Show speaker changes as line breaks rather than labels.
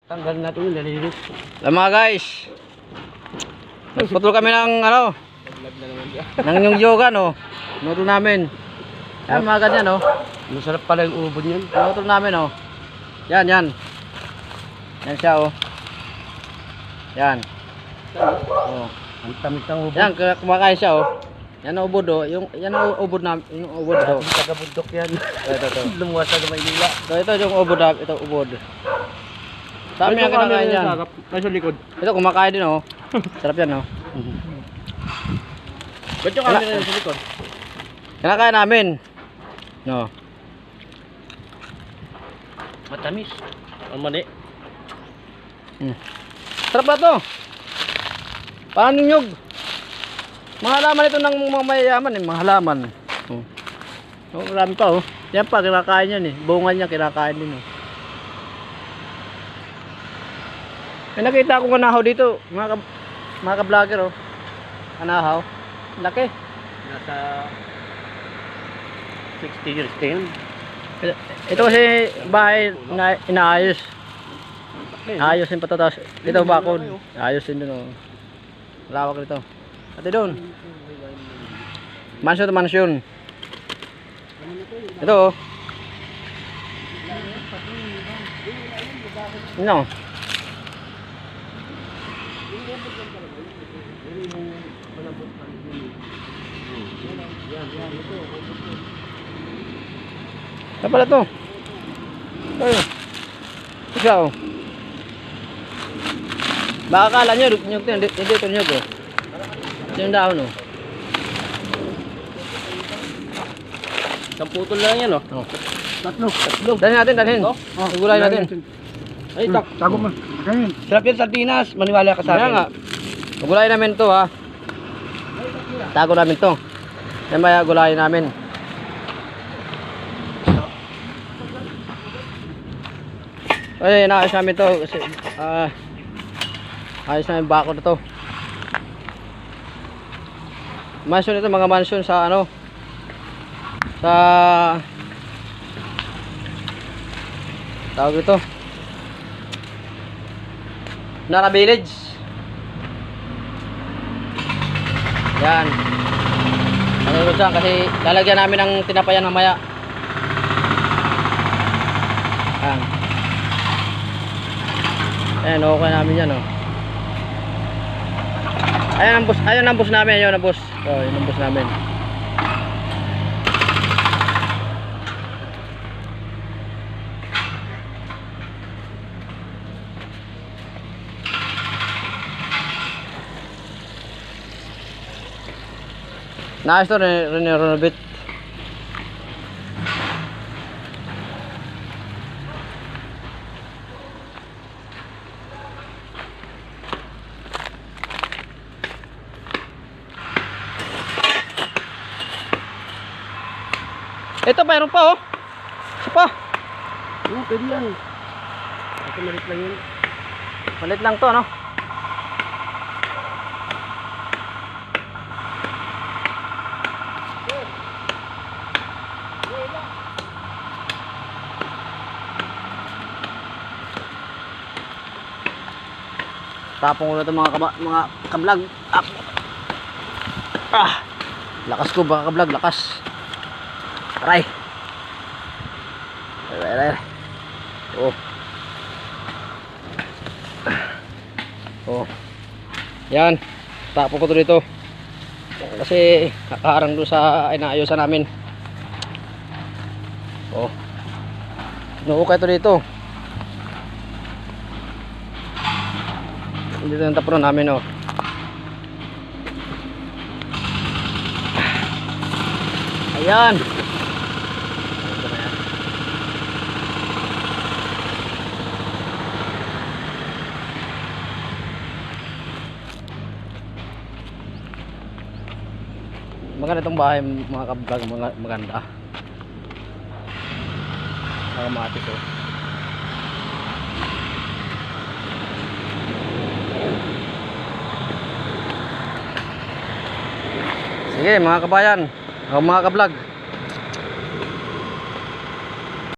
Tanggal natin yung nalilit.
Mga guys, nagputol kami ng ano, ng yung yoga no. Nutol namin. Yan mga ganyan no.
Masarap pala yung ubod niyan.
Nutol namin no. Yan. Yan siya oh. Yan. Oh.
Ang tamis ng ubod.
Yan, kumakain siya oh. Yan ang ubod oh. Yan ang ubod namin, yung ubod daw.
Taga-bundok yan.
Ito.
Lumuwas sa Maynila.
Ito yung ubod, ito ubod. Dami ang kinakain dyan.
Ay sa likod.
Ito kumakain din oh. Sarap yan oh.
Ba't yung camera yan sa likod?
Kinakain namin. No.
Matamis. Ang mali.
Sarap ba to? Parang ninyog. Mga halaman ito ng mga mayayaman mga halaman. Oh, marami pa oh. Yan pa, kinakain yan eh. Bunga niya kinakain din oh. May nakita akong kanahaw dito, mga ka-vlogger oh. Kanahaw. Laki.
Nasa 60 years na yun.
Ito kasi bahay na inaayos. Ayusin pa to, tapos ito bakod. Ayusin dun oh. Lawak nito. Pati doon. Mansion to mansion. Ito oh. No. Ano pala to? Ayun. Isa oh. Baka kala nyo, nyug to, hindi ito nyug oh. Ito yung dahon oh.
Isang putol lang yan oh. Tatlo.
Dalhin natin, dalhin. Igulay natin.
Ay, tago mo. Sarap yan sardinas, maniwala ka sa
Kaya
akin.
nga. Igulay namin to ha. Tago namin to. Yan ba gulayin namin. Ay, naayos namin to kasi ayos namin bako na to. Mansion ito, mga mansion sa ano, sa tawag ito Nara Village. Yan. Ano dyan kasi lalagyan namin ng tinapayan mamaya. Yan. Ayan, okay namin yan oh. Ayan ang bus namin, yun ang bus. Oh, yun ang bus namin. Naayos to, renovate. Ito mayroon pa oh. Isa pa.
Oo, pwede yan. Ito malit lang yun.
Malit lang to no. Tapong ko na ito mga kablog. Lakas ko baka kablog, lakas. Aray. Aray. Oh. Oh. Yan. Tapong ko ito dito. Kasi kakaharang doon sa inaayusan namin. Oh. Nuukay ito dito. Dito ang tapunan namin oh. Ayan. Maganda itong bahay mga kablog, maganda. Mga matis oh. Sige mga kabayan, mga kablog,